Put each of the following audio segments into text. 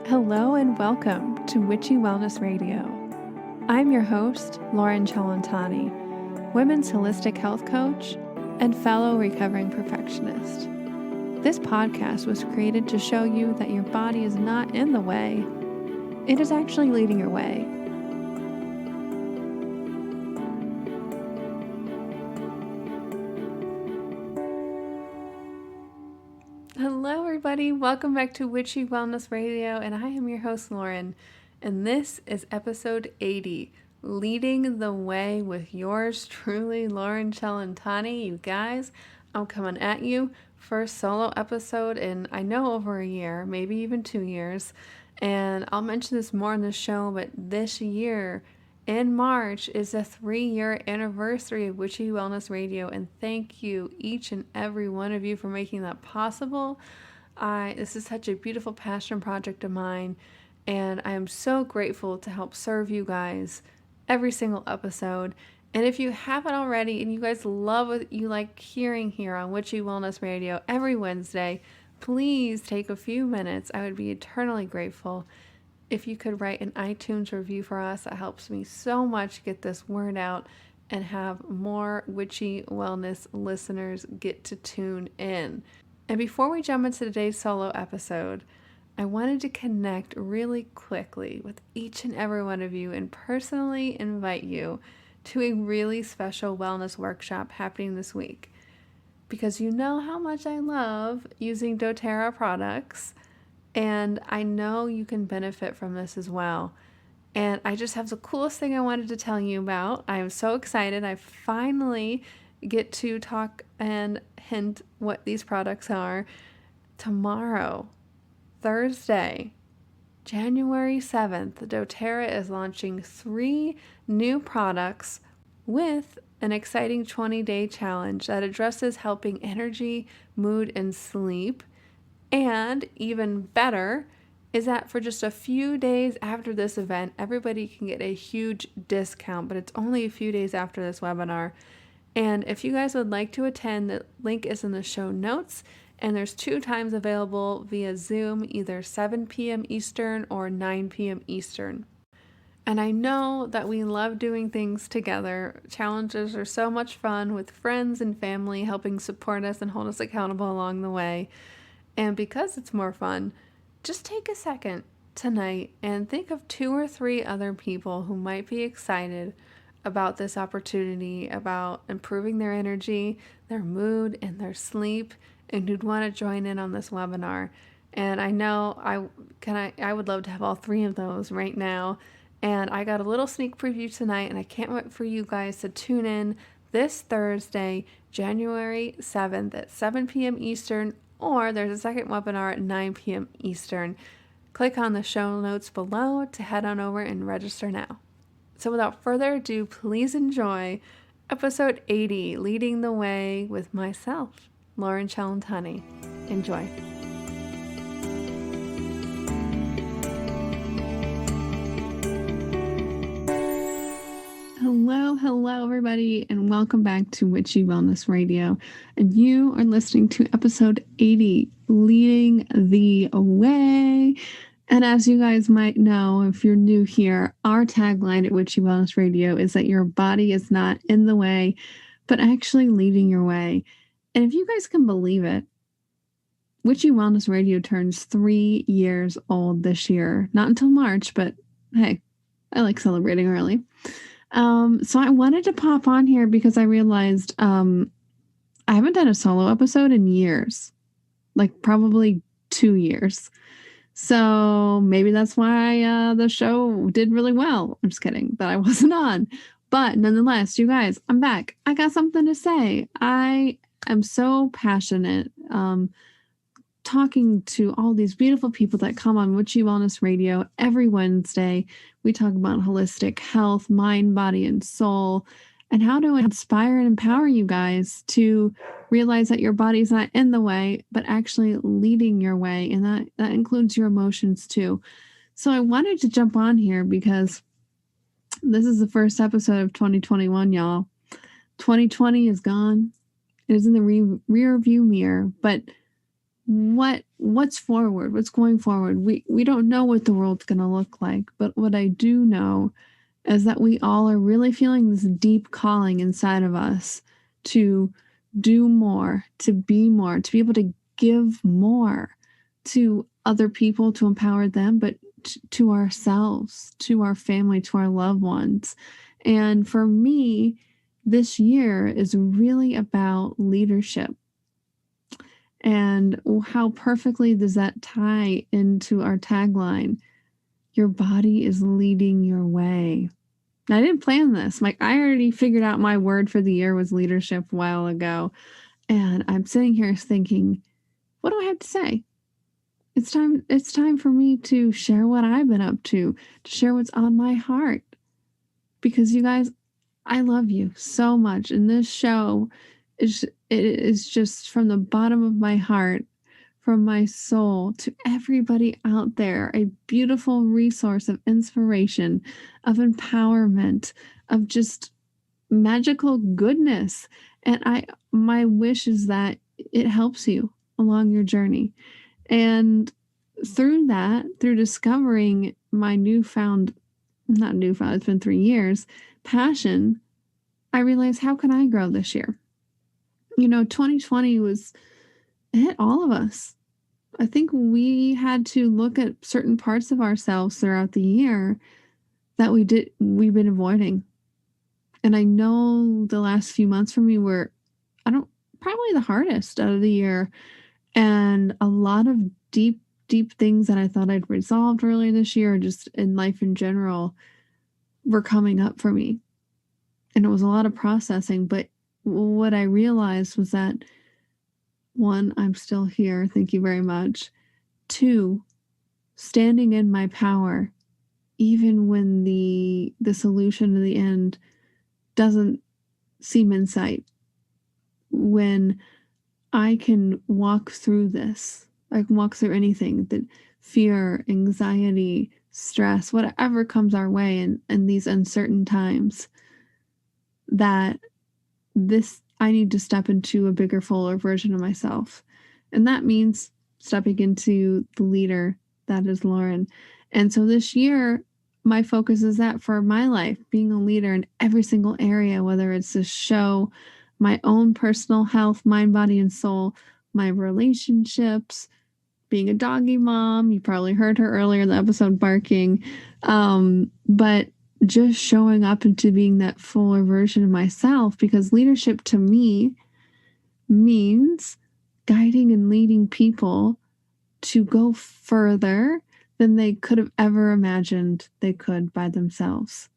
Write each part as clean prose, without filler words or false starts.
Hello and welcome to Witchy Wellness Radio. I'm your host, Loren Cellentani, women's holistic health coach and fellow recovering perfectionist. This podcast was created to show you that your body is not in the way. It is actually leading your way. Hello everybody, welcome back to Witchy Wellness Radio, and I am your host Loren, and this is episode 80, Leading the Way with yours truly, Loren Cellentani. You guys, I'm coming at you, first solo episode in I know over a year, maybe even 2 years, and I'll mention this more in the show, but this year in March is the 3-year anniversary of Witchy Wellness Radio, and thank you, each and every one of you, for making that possible. This is such a beautiful passion project of mine, and I am so grateful to help serve you guys every single episode. And if you haven't already, and you guys love what you like hearing here on Witchy Wellness Radio every Wednesday, please take a few minutes. I would be eternally grateful if you could write an iTunes review for us. That helps me so much get this word out and have more Witchy Wellness listeners get to tune in. And before we jump into today's solo episode, I wanted to connect really quickly with each and every one of you and personally invite you to a really special wellness workshop happening this week. Because you know how much I love using doTERRA products, and I know you can benefit from this as well. And I just have the coolest thing I wanted to tell you about. I am so excited. I finally get to talk and hint what these products are. Tomorrow, Thursday, January 7th, doTERRA is launching 3 new products with an exciting 20-day challenge that addresses helping energy, mood, and sleep. And even better is that for just a few days after this event, everybody can get a huge discount, but it's only a few days after this webinar. And if you guys would like to attend, the link is in the show notes, and there's 2 times available via Zoom, either 7 p.m. Eastern or 9 p.m. Eastern. And I know that we love doing things together. Challenges are so much fun with friends and family helping support us and hold us accountable along the way. And because it's more fun, just take a second tonight and think of 2 or 3 other people who might be excited about this opportunity, about improving their energy, their mood, and their sleep, and who'd want to join in on this webinar. And I know I would love to have all 3 of those right now. And I got a little sneak preview tonight, and I can't wait for you guys to tune in this Thursday, January 7th at 7 p.m. Eastern, or there's a second webinar at 9 p.m. Eastern. Click on the show notes below to head on over and register now. So without further ado, please enjoy episode 80, Leading the Way with myself, Loren Cellentani. Enjoy. Hello, everybody, and welcome back to Witchy Wellness Radio. And you are listening to episode 80, Leading the Way. And as you guys might know, if you're new here, our tagline at Witchy Wellness Radio is that your body is not in the way, but actually leading your way. And if you guys can believe it, Witchy Wellness Radio turns 3 years old this year. Not until March, but hey, I like celebrating early. So I wanted to pop on here because I realized I haven't done a solo episode in years, like probably 2 years. So maybe that's why the show did really well. I'm just kidding that I wasn't on. But nonetheless, you guys, I'm back. I got something to say. I am so passionate talking to all these beautiful people that come on Witchy Wellness Radio every Wednesday. We talk about holistic health, mind, body, and soul, and how to inspire and empower you guys to realize that your body's not in the way, but actually leading your way. And that includes your emotions too. So I wanted to jump on here because this is the first episode of 2021, y'all. 2020 is gone. It is in the rear view mirror, but what's forward, what's going forward. We don't know what the world's going to look like, but what I do know is that we all are really feeling this deep calling inside of us to do more, to be more, to be able to give more to other people, to empower them, but to ourselves, to our family, to our loved ones. And for me, this year is really about leadership. And how perfectly does that tie into our tagline? Your body is leading your way. I didn't plan this. Like, I already figured out my word for the year was leadership a while ago. And I'm sitting here thinking, what do I have to say? It's time for me to share what I've been up to share what's on my heart. Because you guys, I love you so much. And this show is just from the bottom of my heart, from my soul, to everybody out there, a beautiful resource of inspiration, of empowerment, of just magical goodness. And my wish is that it helps you along your journey. And through that, through discovering my not newfound, it's been 3 years, passion, I realized, how can I grow this year? 2020 hit all of us. I think we had to look at certain parts of ourselves throughout the year that we've been avoiding. And I know the last few months for me were, probably the hardest out of the year. And a lot of deep, deep things that I thought I'd resolved earlier this year, just in life in general, were coming up for me. And it was a lot of processing. But what I realized was that, 1, I'm still here. Thank you very much. 2, standing in my power, even when the solution to the end doesn't seem in sight. When I can walk through this, I can walk through anything, that fear, anxiety, stress, whatever comes our way in these uncertain times, that I need to step into a bigger, fuller version of myself. And that means stepping into the leader that is Loren. And so this year, my focus is that for my life, being a leader in every single area, whether it's the show, my own personal health, mind, body, and soul, my relationships, being a doggy mom. You probably heard her earlier in the episode barking. But just showing up into being that fuller version of myself, because leadership to me means guiding and leading people to go further than they could have ever imagined they could by themselves.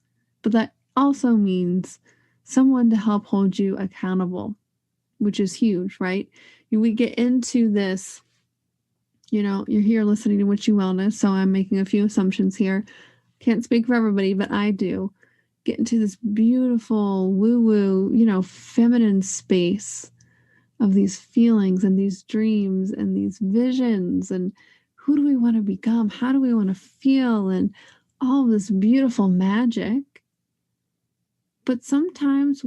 But that also means someone to help hold you accountable, which is huge, right? We get into this, you're here listening to Witchy Wellness, so I'm making a few assumptions here. Can't speak for everybody, but I do. Get into this beautiful woo-woo, feminine space of these feelings and these dreams and these visions, and who do we want to become? How do we want to feel? And all of this beautiful magic. But sometimes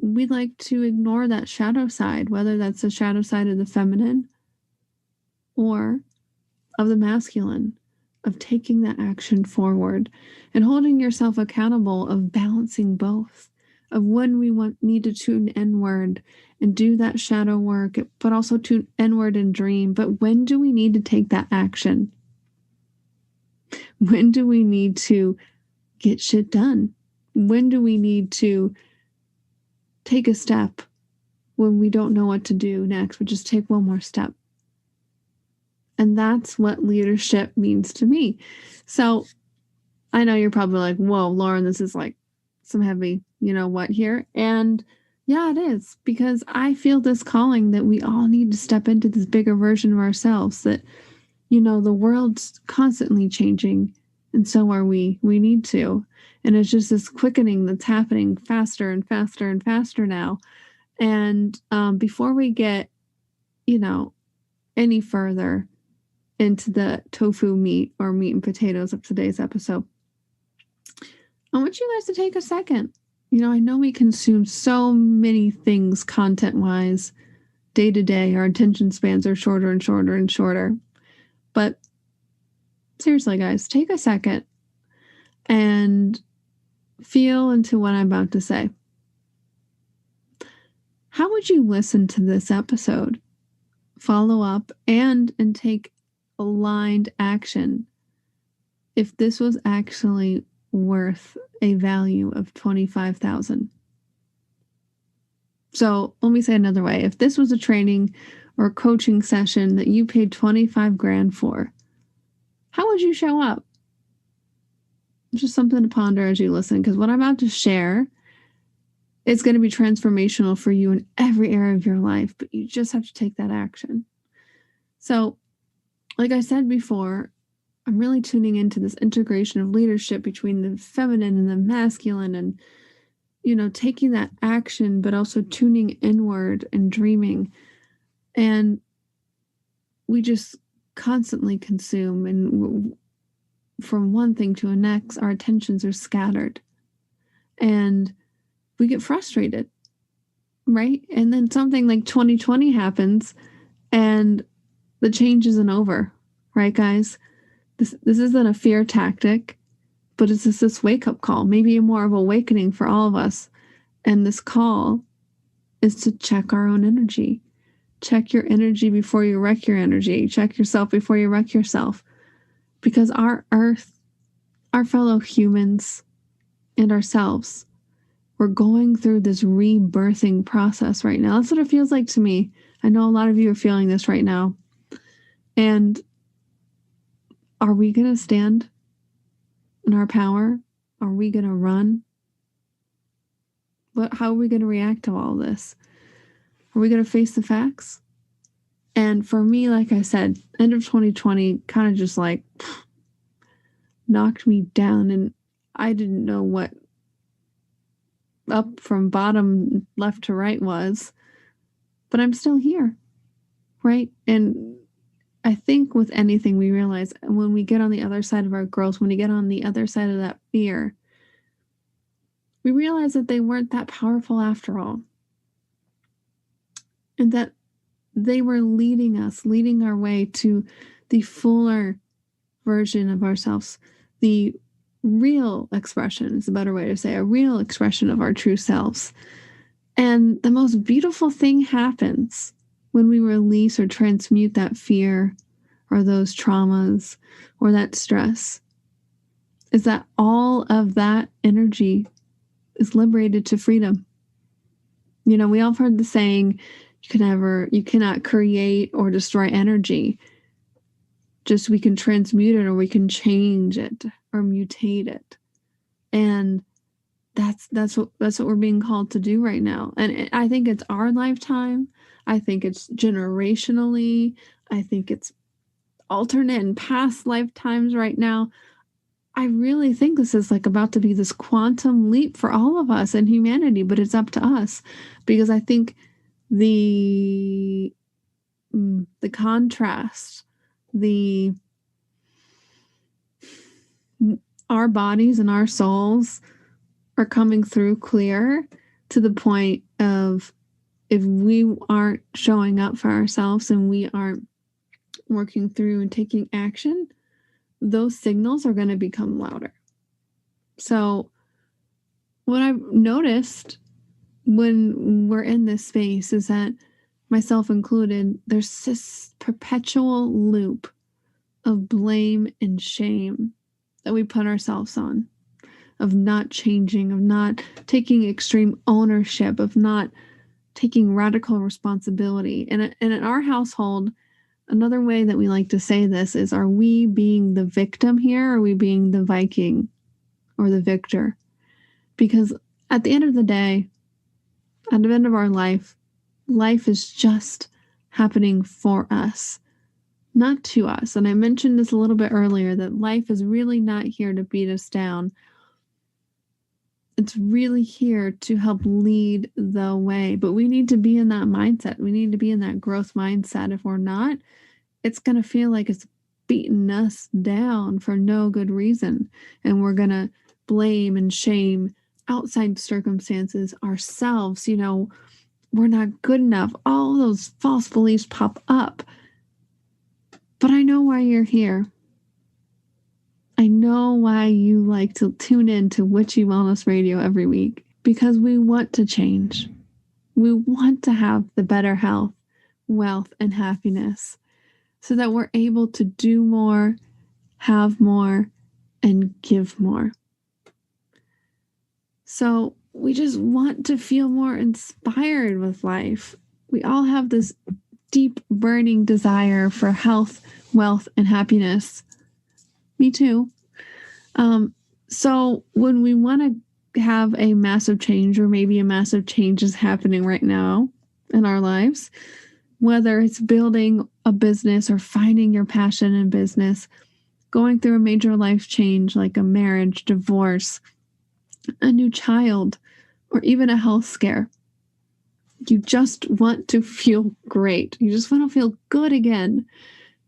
we like to ignore that shadow side, whether that's the shadow side of the feminine or of the masculine, of taking that action forward and holding yourself accountable, of balancing both, of when we need to tune inward and do that shadow work, but also tune inward and dream. But when do we need to take that action? When do we need to get shit done? When do we need to take a step when we don't know what to do next? We just take one more step. And that's what leadership means to me. So I know you're probably like, whoa, Loren, this is like some heavy, what here? And yeah, it is, because I feel this calling that we all need to step into this bigger version of ourselves, that, the world's constantly changing, and so are we. We need to. And it's just this quickening that's happening faster and faster and faster now. And before we get, any further into the tofu meat or meat and potatoes of today's episode, I want you guys to take a second. I know we consume so many things content-wise day to day, our attention spans are shorter and shorter and shorter. But seriously, guys, take a second and feel into what I'm about to say. How would you listen to this episode, follow up, and take aligned action if this was actually worth a value of $25,000? So let me say another way. If this was a training or coaching session that you paid $25,000 for, how would you show up? Just something to ponder as you listen, because what I'm about to share is going to be transformational for you in every area of your life, but you just have to take that action. So, like I said before, I'm really tuning into this integration of leadership between the feminine and the masculine, and taking that action, but also tuning inward and dreaming. And we just constantly consume, and from one thing to the next, our attentions are scattered. And we get frustrated, right? And then something like 2020 happens, and the change isn't over, right, guys? This isn't a fear tactic, but it's just this wake-up call, maybe more of awakening for all of us. And this call is to check our own energy. Check your energy before you wreck your energy. Check yourself before you wreck yourself. Because our earth, our fellow humans, and ourselves, we're going through this rebirthing process right now. That's what it feels like to me. I know a lot of you are feeling this right now. And are we going to stand in our power? Are we going to run? How are we going to react to all this? Are we going to face the facts? And for me, like I said, end of 2020 kind of just like knocked me down, and I didn't know what up from bottom, left to right was, but I'm still here, right? And I think with anything, we realize when we get on the other side of our growth, when we get on the other side of that fear, we realize that they weren't that powerful after all. And that they were leading our way to the fuller version of ourselves. The real expression is a better way to say, a real expression of our true selves. And the most beautiful thing happens when we release or transmute that fear or those traumas or that stress, is that all of that energy is liberated to freedom. We all heard the saying, you cannot create or destroy energy. Just we can transmute it, or we can change it or mutate it. And that's what we're being called to do right now. And I think it's our lifetime. I think it's generationally. I think it's alternate and past lifetimes right now. I really think this is like about to be this quantum leap for all of us and humanity, but it's up to us, because I think the contrast, our bodies and our souls are coming through clear to the point of, if we aren't showing up for ourselves and we aren't working through and taking action, those signals are going to become louder. So what I've noticed when we're in this space is that, myself included, there's this perpetual loop of blame and shame that we put ourselves on, of not changing, of not taking extreme ownership, of not taking radical responsibility. And in our household, another way that we like to say this is, are we being the victim here, or are we being the Viking or the victor? Because at the end of the day, at the end of our life is just happening for us, not to us. And I mentioned this a little bit earlier, that life is really not here to beat us down. It's really here to help lead the way. But we need to be in that mindset. We need to be in that growth mindset. If we're not, it's going to feel like it's beating us down for no good reason. And we're going to blame and shame outside circumstances, ourselves. we're not good enough. All those false beliefs pop up. But I know why you're here. I know why you like to tune in to Witchy Wellness Radio every week, because we want to change. We want to have the better health, wealth, and happiness so that we're able to do more, have more, and give more. So we just want to feel more inspired with life. We all have this deep burning desire for health, wealth, and happiness. Me too. So when we want to have a massive change, or maybe a massive change is happening right now in our lives, whether it's building a business or finding your passion in business, going through a major life change like a marriage, divorce, a new child, or even a health scare. You just want to feel great. You just want to feel good again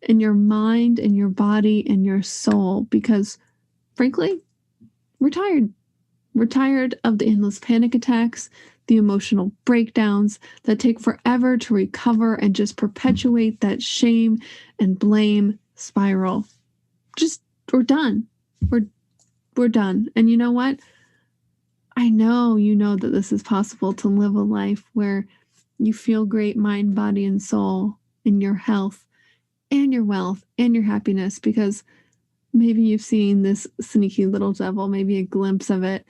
in your mind and your body and your soul, because frankly, we're tired. We're tired of the endless panic attacks, the emotional breakdowns that take forever to recover and just perpetuate that shame and blame spiral. We're done. We're done. And you know what? I know you know that this is possible, to live a life where you feel great mind, body, and soul, in your health and your wealth and your happiness, because maybe you've seen this sneaky little devil, maybe a glimpse of it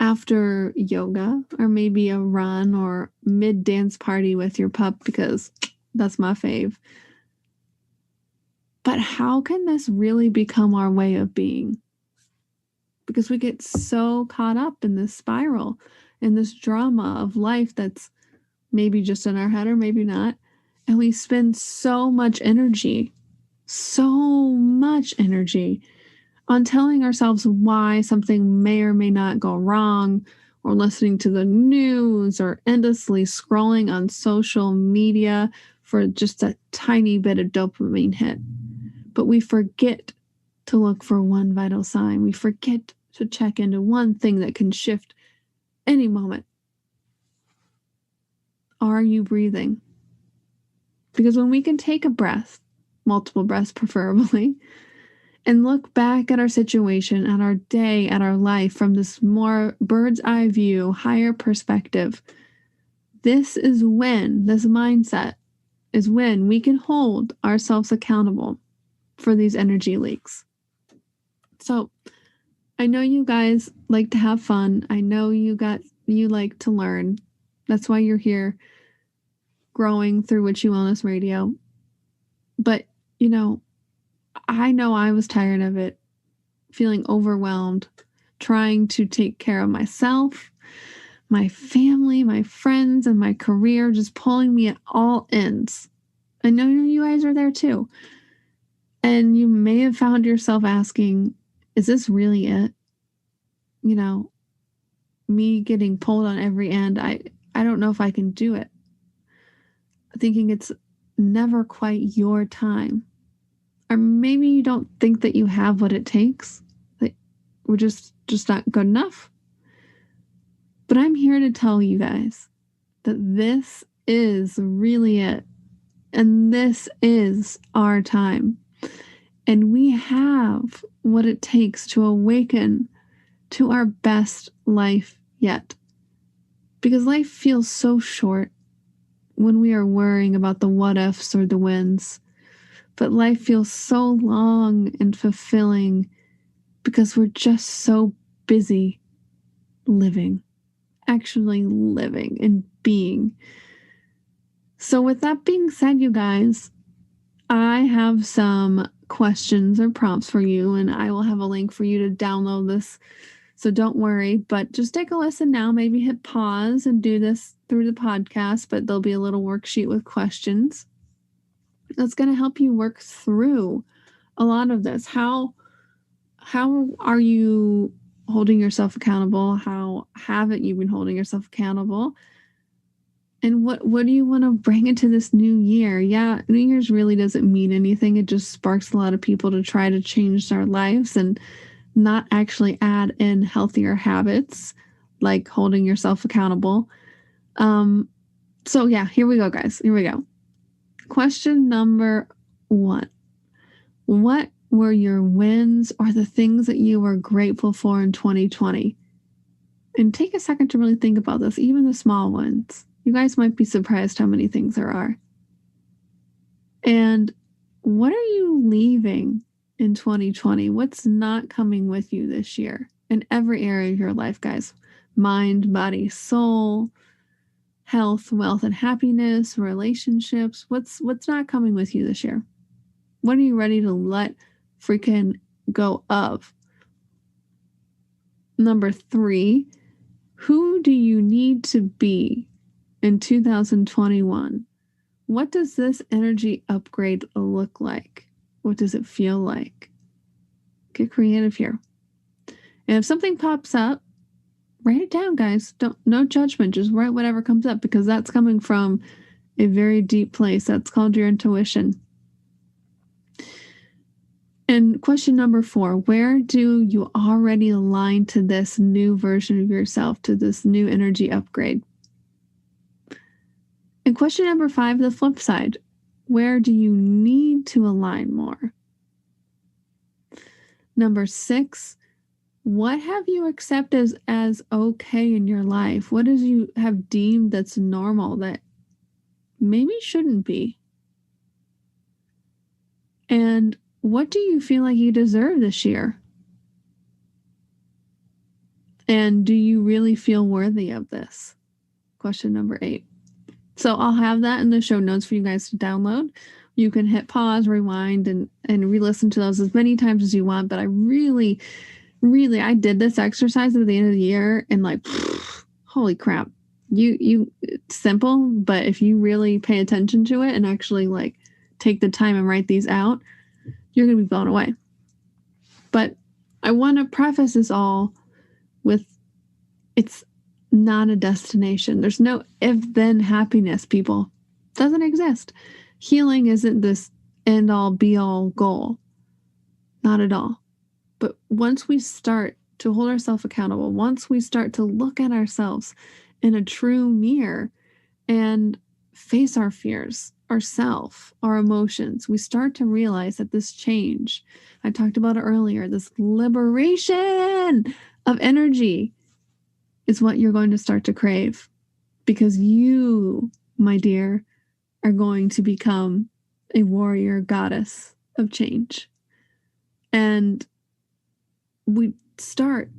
after yoga, or maybe a run or mid-dance party with your pup, because that's my fave. But how can this really become our way of being? Because we get so caught up in this spiral, in this drama of life that's maybe just in our head or maybe not. And we spend so much energy on telling ourselves why something may or may not go wrong, or listening to the news, or endlessly scrolling on social media for just a tiny bit of dopamine hit. But we forget to look for one vital sign. We forget to check into one thing that can shift any moment. Are you breathing? Because when we can take a breath, multiple breaths preferably, and look back at our situation, at our day, at our life from this more bird's eye view, higher perspective, this mindset is when we can hold ourselves accountable for these energy leaks. So I know you guys like to have fun. I know you like to learn. That's why you're here, growing through Witchy Wellness Radio. But, I know I was tired of it, feeling overwhelmed, trying to take care of myself, my family, my friends, and my career, just pulling me at all ends. I know you guys are there too. And you may have found yourself asking, is this really it? Me getting pulled on every end. I don't know if I can do it. Thinking it's never quite your time. Or maybe you don't think that you have what it takes. That we're just not good enough. But I'm here to tell you guys that this is really it. And this is our time. And we have what it takes to awaken to our best life yet. Because life feels so short when we are worrying about the what ifs or the wins. But life feels so long and fulfilling because we're just so busy actually living and being. So with that being said, you guys, I have some questions or prompts for you, and I will have a link for you to download this. So don't worry, but just take a listen now. Maybe hit pause and do this through the podcast, but there'll be a little worksheet with questions that's going to help you work through a lot of this. How are you holding yourself accountable? How haven't you been holding yourself accountable? And what do you want to bring into this new year? Yeah, New Year's really doesn't mean anything. It just sparks a lot of people to try to change their lives and not actually add in healthier habits like holding yourself accountable. So yeah, here we go, guys. Here we go. Question number 1. What were your wins or the things that you were grateful for in 2020? And take a second to really think about this, even the small ones. You guys might be surprised how many things there are. And what are you leaving in 2020? What's not coming with you this year in every area of your life, guys? Mind, body, soul, health, wealth, and happiness, relationships. What's not coming with you this year? What are you ready to let freaking go of? Number 3, who do you need to be in 2021? What does this energy upgrade look like? What does it feel like? Get creative here. And if something pops up, write it down, guys. No judgment. Just write whatever comes up, because that's coming from a very deep place. That's called your intuition. And question number 4, where do you already align to this new version of yourself, to this new energy upgrade? And question number 5, the flip side, where do you need to align more? Number 6, what have you accepted as okay in your life? What does you have deemed that's normal that maybe shouldn't be? And what do you feel like you deserve this year? And do you really feel worthy of this? Question number 8. So I'll have that in the show notes for you guys to download. You can hit pause, rewind, and re-listen to those as many times as you want. But I really, I did this exercise at the end of the year, and like, holy crap. It's simple, but if you really pay attention to it and actually like take the time and write these out, you're going to be blown away. But I want to preface this all with, it's not a destination. There's no if-then happiness, people. It doesn't exist. Healing isn't this end-all, be-all goal. Not at all. But once we start to hold ourselves accountable, once we start to look at ourselves in a true mirror and face our fears, ourself, our emotions, we start to realize that this change, I talked about it earlier, this liberation of energy is what you're going to start to crave, because you, my dear, are going to become a warrior goddess of change. And we start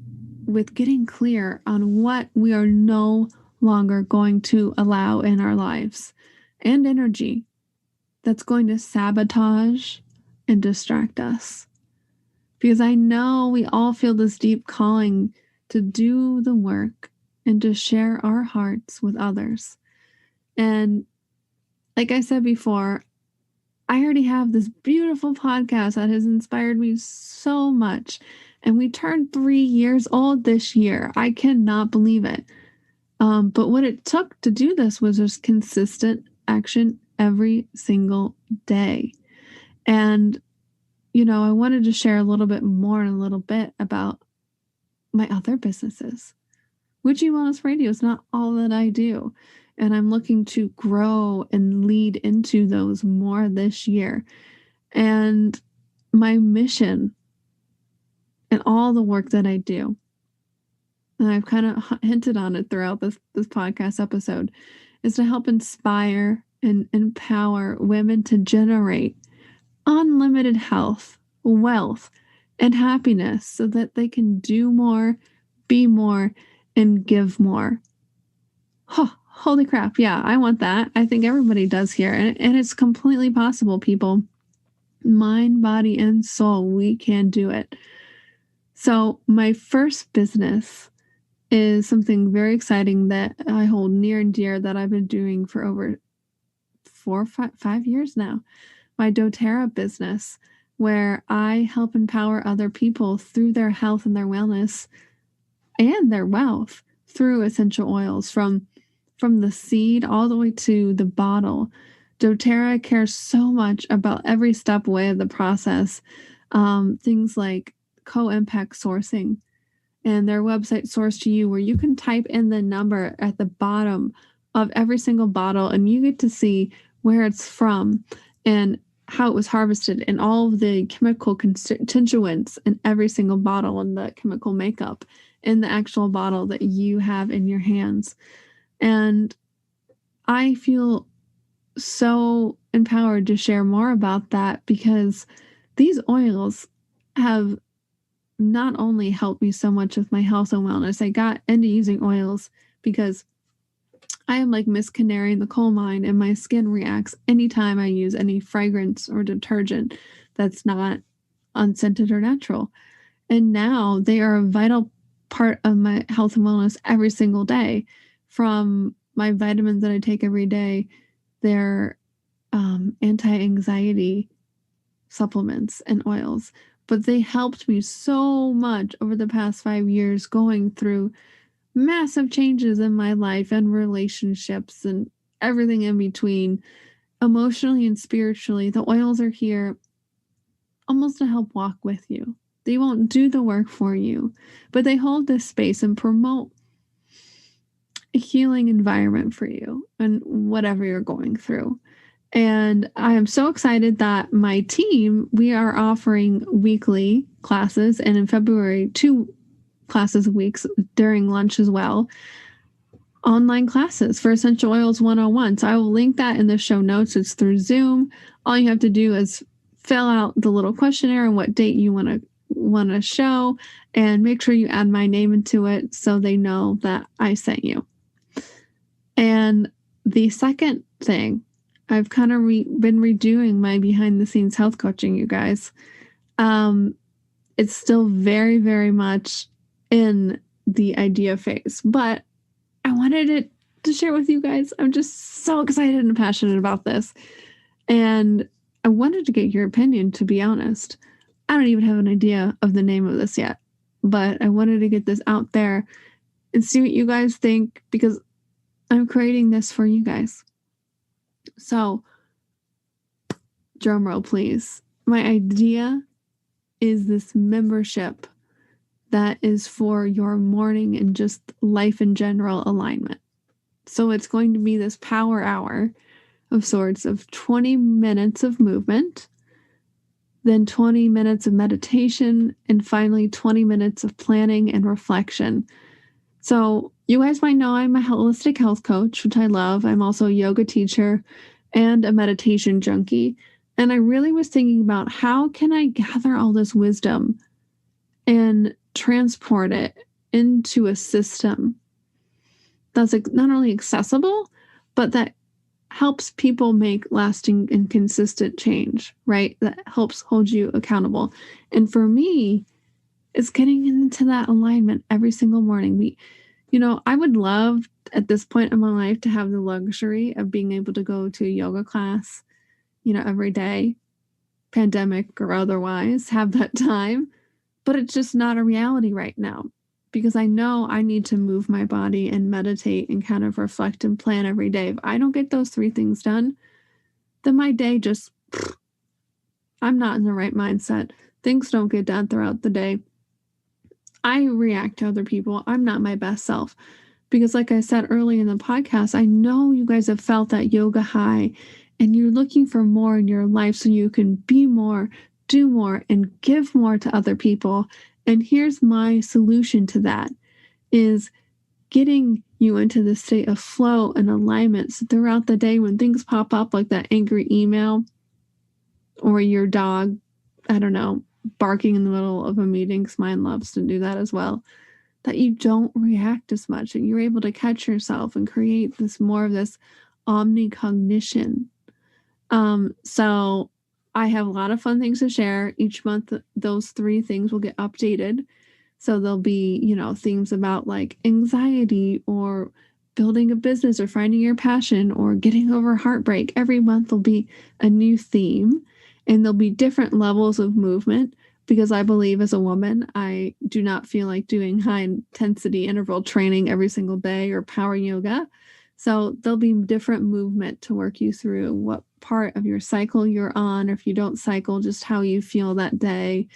with getting clear on what we are no longer going to allow in our lives and energy that's going to sabotage and distract us. Because I know we all feel this deep calling to do the work and to share our hearts with others. And like I said before, I already have this beautiful podcast that has inspired me so much. And we turned 3 years old this year. I cannot believe it. But what it took to do this was just consistent action every single day. And, I wanted to share a little bit more in a little bit about my other businesses. Witchy Wellness Radio is not all that I do. And I'm looking to grow and lead into those more this year. And my mission and all the work that I do, and I've kind of hinted on it throughout this podcast episode, is to help inspire and empower women to generate unlimited health, wealth, and happiness so that they can do more, be more, and give more. Oh, holy crap. Yeah, I want that. I think everybody does here. And it's completely possible, people. Mind, body, and soul, we can do it. So my first business is something very exciting that I hold near and dear that I've been doing for over 5 years now. My doTERRA business, where I help empower other people through their health and their wellness and their wealth through essential oils, from the seed all the way to the bottle. doTERRA cares so much about every step away of the process. Things like co-impact sourcing and their website Source to You, where you can type in the number at the bottom of every single bottle, and you get to see where it's from and how it was harvested and all of the chemical constituents in every single bottle and the chemical makeup in the actual bottle that you have in your hands. And I feel so empowered to share more about that because these oils have not only helped me so much with my health and wellness. I got into using oils because I am like Miss Canary in the coal mine, and my skin reacts anytime I use any fragrance or detergent that's not unscented or natural. And now they are a vital part of my health and wellness every single day. From my vitamins that I take every day, they're anti-anxiety supplements and oils. But they helped me so much over the past 5 years going through massive changes in my life and relationships and everything in between, emotionally and spiritually. The oils are here almost to help walk with you. They won't do the work for you, but they hold this space and promote a healing environment for you and whatever you're going through. And I am so excited that my team, we are offering weekly classes, and in February, 2 classes a week during lunch as well, online classes for Essential Oils 101. So I will link that in the show notes. It's through Zoom. All you have to do is fill out the little questionnaire and what date you want to show, and make sure you add my name into it so they know that I sent you. And the second thing, I've kind of been redoing my behind the scenes health coaching, you guys. It's still very, very much in the idea phase, but I wanted it to share with you guys. I'm just so excited and passionate about this. And I wanted to get your opinion, to be honest. I don't even have an idea of the name of this yet, but I wanted to get this out there and see what you guys think, because I'm creating this for you guys. So, drum roll, please. My idea is this membership that is for your morning and just life in general alignment. So it's going to be this power hour of sorts of 20 minutes of movement, then 20 minutes of meditation, and finally 20 minutes of planning and reflection. So you guys might know I'm a holistic health coach, which I love. I'm also a yoga teacher and a meditation junkie. And I really was thinking about, how can I gather all this wisdom and transport it into a system that's not only accessible, but that helps people make lasting and consistent change, right? That helps hold you accountable. And for me, it's getting into that alignment every single morning. I would love at this point in my life to have the luxury of being able to go to a yoga class, every day, pandemic or otherwise, have that time. But it's just not a reality right now, because I know I need to move my body and meditate and kind of reflect and plan every day. If I don't get those 3 things done, then my day just, I'm not in the right mindset. Things don't get done throughout the day. I react to other people. I'm not my best self. Because like I said early in the podcast, I know you guys have felt that yoga high, and you're looking for more in your life so you can be more, do more, and give more to other people. And here's my solution to that, is getting you into the state of flow and alignment. So throughout the day, when things pop up like that angry email or your dog, I don't know, barking in the middle of a meeting, because mine loves to do that as well, that you don't react as much and you're able to catch yourself and create more of this omnicognition. So I have a lot of fun things to share. Each month, those 3 things will get updated. So there'll be, themes about like anxiety or building a business or finding your passion or getting over heartbreak. Every month will be a new theme, and there'll be different levels of movement, because I believe as a woman, I do not feel like doing high intensity interval training every single day or power yoga. So there'll be different movement to work you through what part of your cycle you're on, or if you don't cycle, just how you feel that day,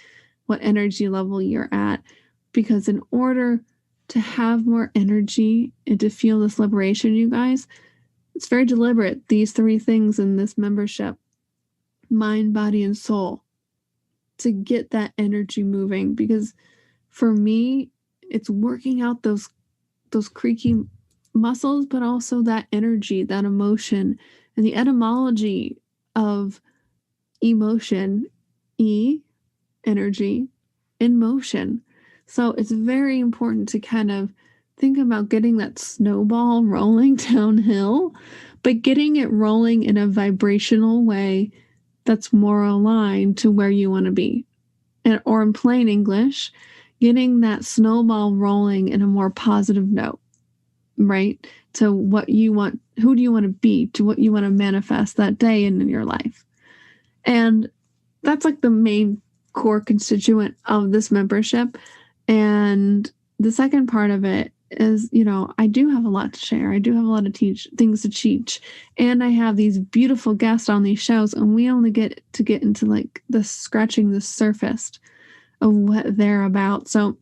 what energy level you're at. Because in order to have more energy and to feel this liberation, you guys, it's very deliberate, these 3 things in this membership: mind, body, and soul, to get that energy moving. Because for me, it's working out those creaky muscles, but also that energy, that emotion, and the etymology of emotion, energy, in motion. So it's very important to kind of think about getting that snowball rolling downhill, but getting it rolling in a vibrational way that's more aligned to where you want to be. Or in plain English, getting that snowball rolling in a more positive note, right? To what you want, who do you want to be, to what you want to manifest that day in your life. And that's like the main core constituent of this membership. And the second part of it is, I do have a lot to share. I do have a lot of things to teach. And I have these beautiful guests on these shows, and we only get into like the scratching the surface of what they're about. So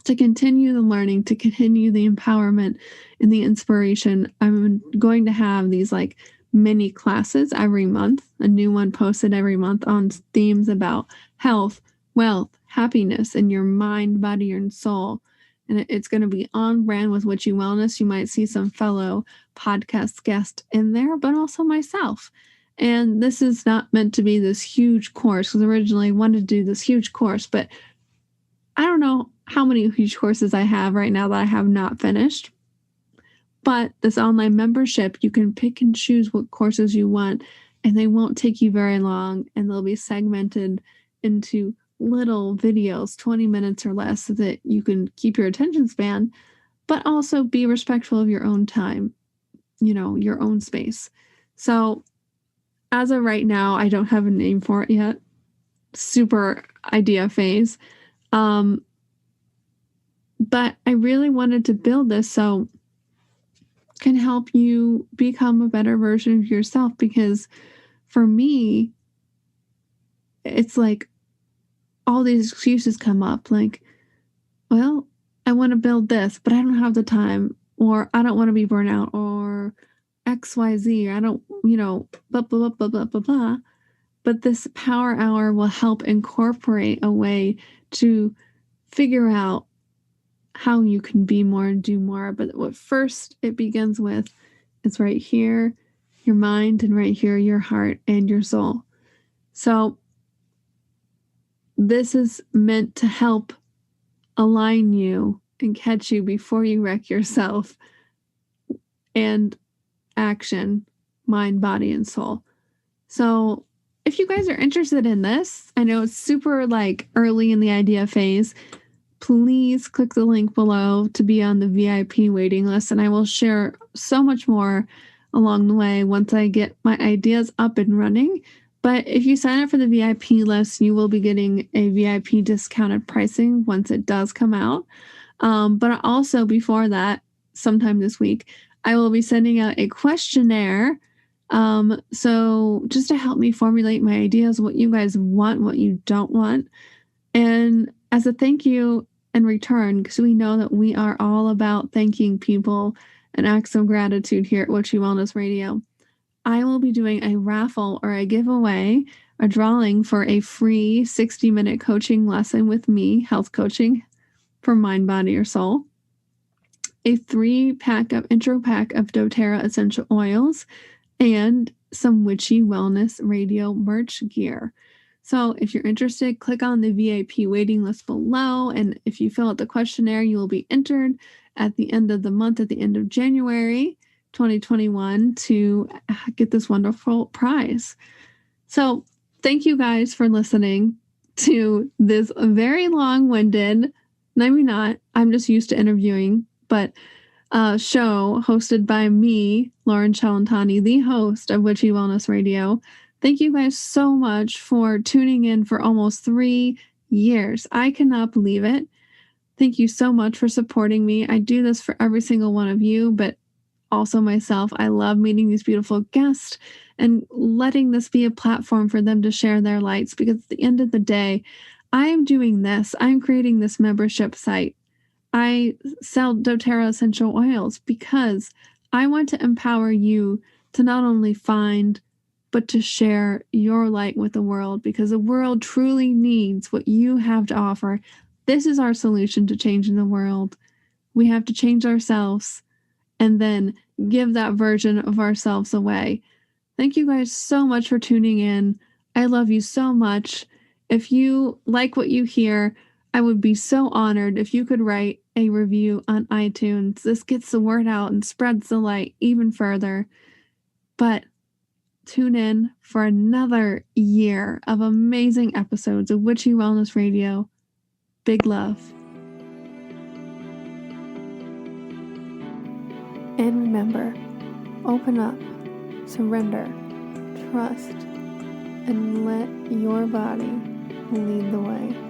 to continue the learning, to continue the empowerment and the inspiration, I'm going to have these like mini classes every month, a new one posted every month on themes about health, wealth, happiness, and your mind, body, and soul. And it's going to be on brand with Witchy Wellness. You might see some fellow podcast guests in there, but also myself. And this is not meant to be this huge course, because originally I wanted to do this huge course, but I don't know how many huge courses I have right now that I have not finished. But this online membership, you can pick and choose what courses you want, and they won't take you very long, and they'll be segmented into little videos, 20 minutes or less, so that you can keep your attention span, but also be respectful of your own time, your own space. So as of right now, I don't have a name for it yet. Super idea phase. But I really wanted to build this so can help you become a better version of yourself, because for me, it's like all these excuses come up, like, well, I want to build this, but I don't have the time, or I don't want to be burnt out, or XYZ, or I don't, blah, blah, blah, blah, blah, blah. But this power hour will help incorporate a way to figure out how you can be more and do more. But what first it begins with is right here, your mind, and right here, your heart and your soul. So this is meant to help align you and catch you before you wreck yourself. And action, mind, body, and soul. So if you guys are interested in this, I know it's super like early in the idea phase, please click the link below to be on the VIP waiting list, and I will share so much more along the way once I get my ideas up and running. But if you sign up for the VIP list, you will be getting a VIP discounted pricing once it does come out. But also before that, sometime this week, I will be sending out a questionnaire. So just to help me formulate my ideas, what you guys want, what you don't want. And as a thank you in return, because we know that we are all about thanking people and acts of gratitude here at Witchy Wellness Radio, I will be doing a raffle or a giveaway, a drawing for a free 60-minute coaching lesson with me, health coaching for mind, body, or soul, a 3-pack of intro pack of doTERRA essential oils, and some Witchy Wellness Radio merch gear. So if you're interested, click on the VIP waiting list below. And if you fill out the questionnaire, you will be entered at the end of the month, at the end of January 2021, to get this wonderful prize. So thank you guys for listening to this very long-winded, maybe not, I'm just used to interviewing, but show hosted by me, Loren Cellentani, the host of Witchy Wellness Radio. Thank you guys so much for tuning in for almost 3 years. I cannot believe it. Thank you so much for supporting me. I do this for every single one of you, but also myself. I love meeting these beautiful guests and letting this be a platform for them to share their lights, because at the end of the day, I am doing this. I'm creating this membership site. I sell doTERRA essential oils because I want to empower you to not only find, but to share your light with the world, because the world truly needs what you have to offer. This is our solution to changing the world. We have to change ourselves and then give that version of ourselves away. Thank you guys so much for tuning in. I love you so much. If you like what you hear, I would be so honored if you could write a review on iTunes. This gets the word out and spreads the light even further. But tune in for another year of amazing episodes of Witchy Wellness Radio. Big love. And remember, open up, surrender, trust, and let your body lead the way.